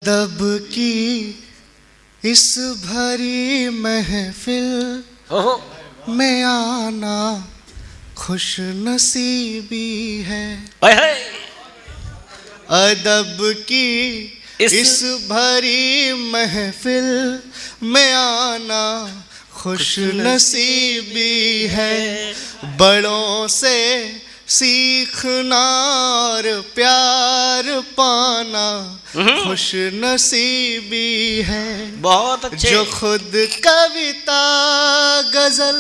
दब की इस भरी महफिल में आना खुश नसीबी है। अदब की इस भरी महफिल में आना खुश नसीबी है। बड़ों से सीखना और प्यार पाना खुश नसीबी है। बहुत अच्छे। जो खुद कविता गजल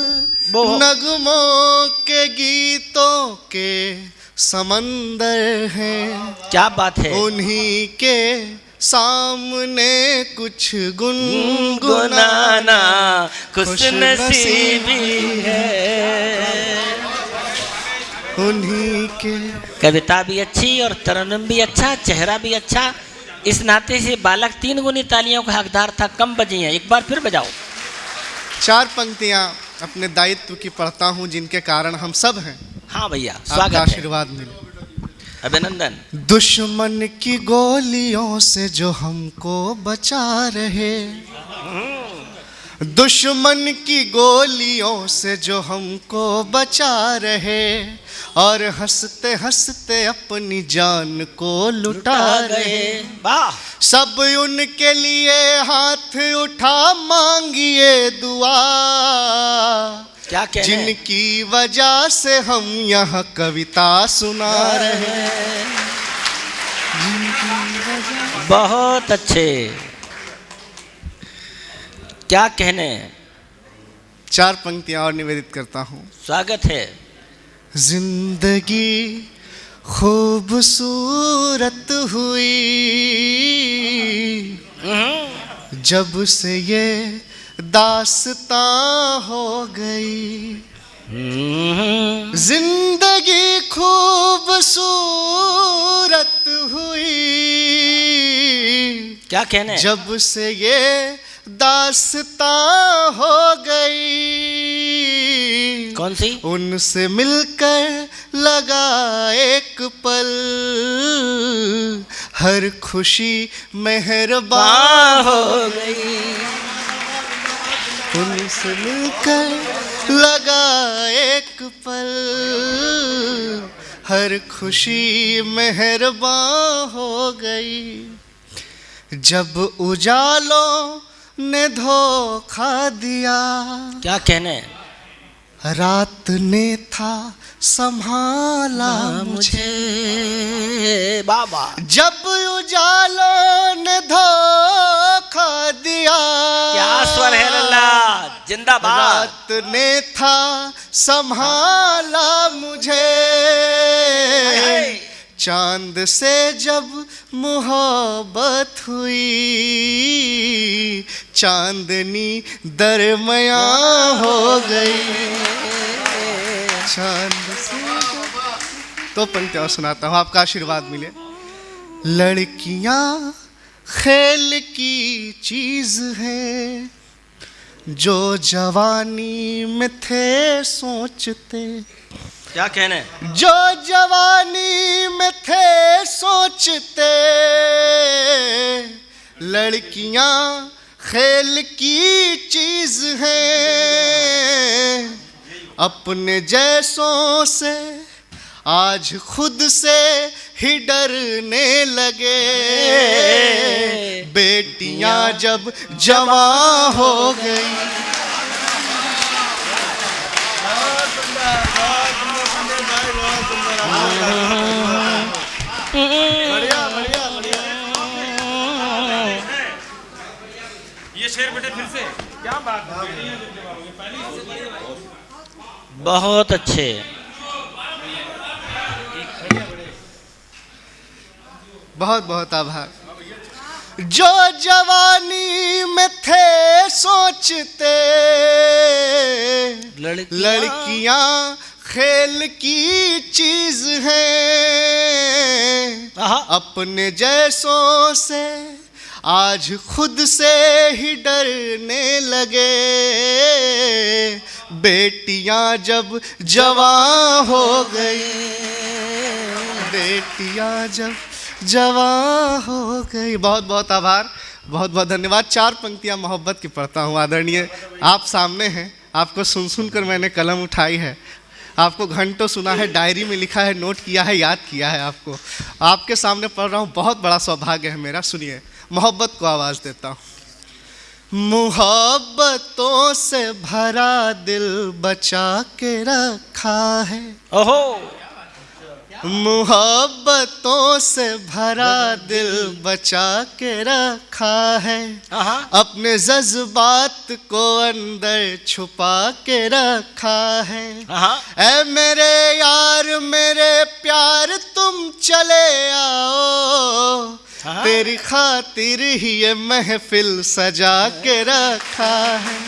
नगमों के गीतों के समंदर हैं, क्या बात है। उन्हीं के सामने कुछ गुनगुनाना खुश नसीबी है। उन्हीं के कविता भी अच्छी और तरन्नुम भी अच्छा, चेहरा भी अच्छा। इस नाते से बालक 3 गुनी तालियों का हकदार था। कम बजी हैं, एक बार फिर बजाओ। 4 पंक्तियां अपने दायित्व की पढ़ता हूं जिनके कारण हम सब हैं। हाँ भैया, आपका स्वागत है, आशीर्वाद मिले। अभिनंदन। दुश्मन की गोलियों से जो हमको बचा रहे, दुश्मन की गोलियों से जो हमको बचा रहे, और हंसते हंसते अपनी जान को लुटा रहे। वाह। सब उनके लिए हाथ उठा मांगिए दुआ, क्या कहने। जिनकी वजह से हम यहाँ कविता सुना रहे हैं। बहुत अच्छे, क्या कहने। 4 पंक्तियां और निवेदित करता हूँ। स्वागत है। जिंदगी खूबसूरत हुई जब से ये दास्तां हो गई। जिंदगी खूबसूरत हुई क्या कहने। जब से ये दास्तां हो गई। कौन सी। उनसे मिलकर लगा एक पल, हर खुशी मेहरबान हो गई। उनसे मिलकर लगा एक पल, हर खुशी मेहरबान हो गई। जब उजालों ने धोखा दिया, क्या कहने। रात ने था संभाला मुझे। बाबा। जब उजालों ने धोखा दिया, क्या स्वर है लल्ला, जिंदाबाद। रात ने था संभाला मुझे। चांद से जब मोहब्बत हुई, चांदनी दरमिया हो गई। चांद से तो पंक्तियां सुनाता हूँ, आपका आशीर्वाद मिले। लड़कियां खेल की चीज है, जो जवानी में थे सोचते। क्या कहने। जो जवानी में थे सोचते, लड़कियां खेल की चीज हैं। अपने जैसों से आज खुद से ही डरने लगे। बेटियां जब जवां हो गई। बढ़िया बढ़िया बढ़िया। ये शेर बेटे फिर से क्या बात है। बहुत अच्छे। बहुत बहुत आभार। जो जवानी में थे सोचते, लड़कियां खेल की चीज हैं। अपने जैसों से आज खुद से ही डरने लगे। बेटियां जब जवां हो गई, बेटियां जब जवां हो गई। बहुत बहुत आभार, बहुत बहुत धन्यवाद। 4 पंक्तियां मोहब्बत की पढ़ता हूँ। आदरणीय आप सामने हैं, आपको सुन सुन कर मैंने कलम उठाई है, आपको घंटों सुना है, डायरी में लिखा है, नोट किया है, याद किया है आपको। आपके सामने पढ़ रहा हूँ, बहुत बड़ा सौभाग्य है मेरा। सुनिए, मोहब्बत को आवाज़ देता हूँ। मोहब्बतों से भरा दिल बचा के रखा है, ओहो, मोहब्बतों से भरा दिल बचा के रखा है, अपने जज्बात को अंदर छुपा के रखा है। ऐ मेरे यार मेरे प्यार तुम चले आओ, तेरी खातिर ही ये महफिल सजा के रखा है।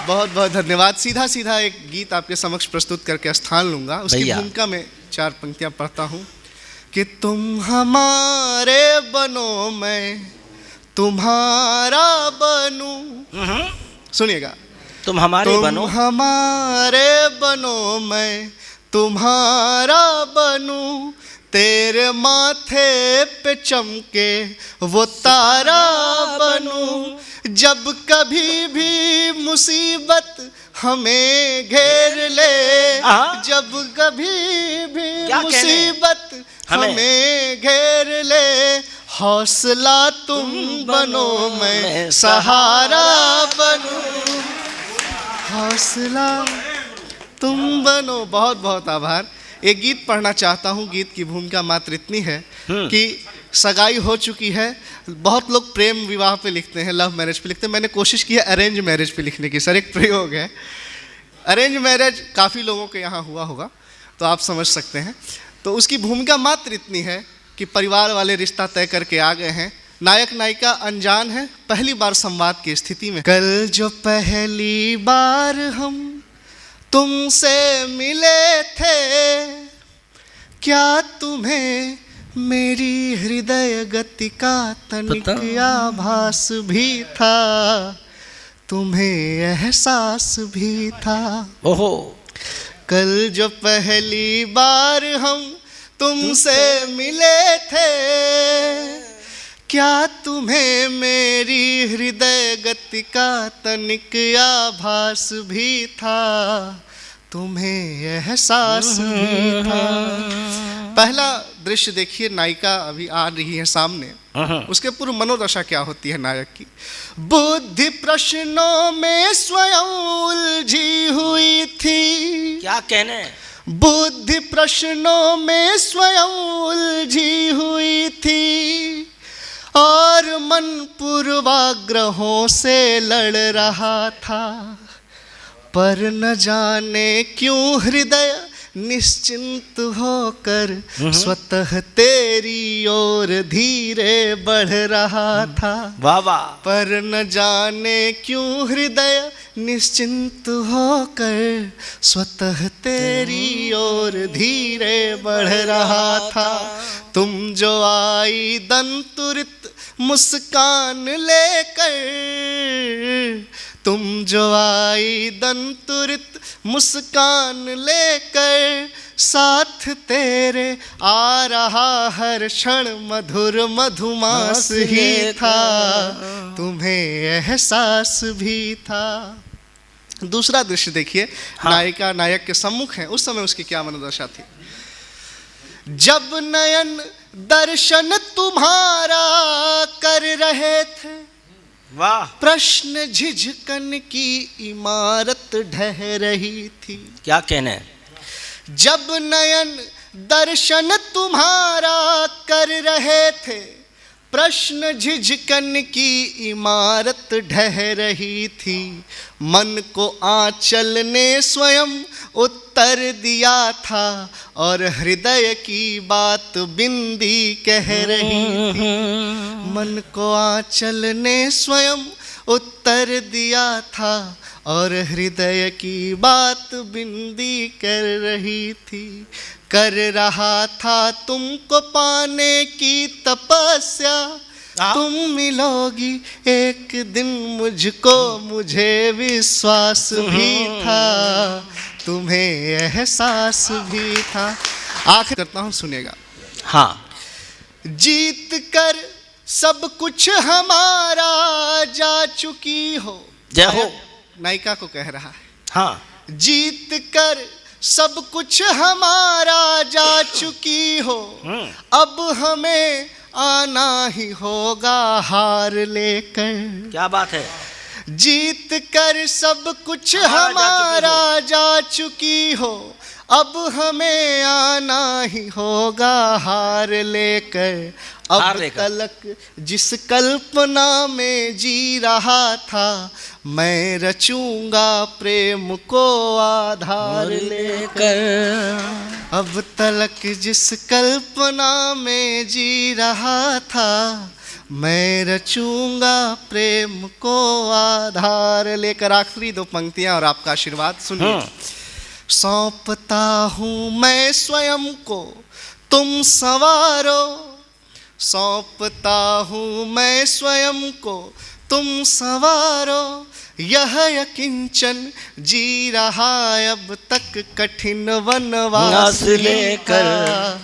बहुत बहुत धन्यवाद। सीधा सीधा एक गीत आपके समक्ष प्रस्तुत करके स्थान लूंगा। उसकी भूमिका में 4 पंक्तियां पढ़ता हूँ कि तुम हमारे बनो मैं तुम्हारा बनूं। सुनिएगा, तुम हमारे बनो, तुम हमारे बनो मैं तुम्हारा बनूं, तेरे माथे पे चमके वो तारा बनूं, जब कभी भी मुसीबत हमें घेर ले, जब कभी भी मुसीबत हमें घेर ले, हौसला तुम बनो मैं सहारा बनूं, हौसला तुम बनो। बहुत बहुत आभार। एक गीत पढ़ना चाहता हूँ। गीत की भूमिका मात्र इतनी है कि सगाई हो चुकी है। बहुत लोग प्रेम विवाह पे लिखते हैं, लव मैरिज पे लिखते हैं। मैंने कोशिश की है अरेंज मैरिज पे लिखने की। सर, एक प्रयोग है। अरेंज मैरिज काफ़ी लोगों के यहाँ हुआ होगा, तो आप समझ सकते हैं। तो उसकी भूमिका मात्र इतनी है कि परिवार वाले रिश्ता तय करके आ गए हैं, नायक नायिका अनजान है, पहली बार संवाद की स्थिति में। कल जो पहली बार हम तुमसे मिले थे, क्या तुम्हें मेरी हृदय गति का तनिक आभास भी था, तुम्हें एहसास भी था। ओहो, कल जो पहली बार हम तुमसे मिले थे, क्या तुम्हें मेरी हृदय गति का तनिक आभास भी था, तुम्हें एहसास भी था। पहला दृश्य देखिए, नायिका अभी आ रही है सामने, उसके पूर्व मनोदशा क्या होती है नायक की। बुद्धि प्रश्नों में स्वयं उलझी हुई थी, क्या कहने, बुद्धि प्रश्नों में स्वयं उलझी हुई थी, और मन पूर्वाग्रहों से लड़ रहा था, पर न जाने क्यों हृदय निश्चिंत होकर स्वतः तेरी ओर धीरे बढ़ रहा था। वाह वाह। पर न जाने क्यों हृदय निश्चिंत होकर स्वतः तेरी ओर धीरे बढ़ रहा था। तुम जो आई दंतुरित मुस्कान लेकर, तुम जो आई दंतुरित मुस्कान लेकर, साथ तेरे आ रहा हर क्षण मधुर मधुमास ही था, तुम्हें एहसास भी था। दूसरा दृश्य देखिए, नायिका नायक के सम्मुख है। उस समय उसकी क्या मनोदशा थी। जब नयन दर्शन तुम्हारा कर रहे थे, वाह, प्रश्न झिझकन की इमारत ढह रही थी। क्या कहने, जब नयन दर्शन तुम्हारा कर रहे थे, प्रश्न झिझकन की इमारत ढह रही थी, मन को आंचल ने स्वयं उत्तर दिया था, और हृदय की बात बिंदी कह रही थी। मन को आंचल ने स्वयं उत्तर दिया था, और हृदय की बात बिंदी कर रही थी। कर रहा था तुमको पाने की तपस्या, तुम मिलोगी एक दिन मुझको, मुझे विश्वास भी था, तुम्हें एहसास भी था। आखिर करता हूँ, सुनेगा। हाँ, जीत कर सब कुछ हमारा जा चुकी हो। जय हो। नायिका को कह रहा है, हाँ, जीत कर सब कुछ हमारा जा चुकी हो, अब हमें आना ही होगा हार लेकर। क्या बात है। जीत कर सब कुछ हमारा जा चुकी हो, अब हमें आना ही होगा हार लेकर। अब तलक जिस कल्पना में जी रहा था, मैं रचूंगा प्रेम को आधार लेकर। अब तलक जिस कल्पना में जी रहा था, मैं रचूंगा प्रेम को आधार लेकर। आखिरी दो पंक्तियां और आपका आशीर्वाद सुनिए। सौंपता हूँ मैं स्वयं को, तुम संवारो। सौंपता हूँ मैं स्वयं को, तुम संवारो। यह यकिंचन जी रहा अब तक कठिन वनवास लेकर।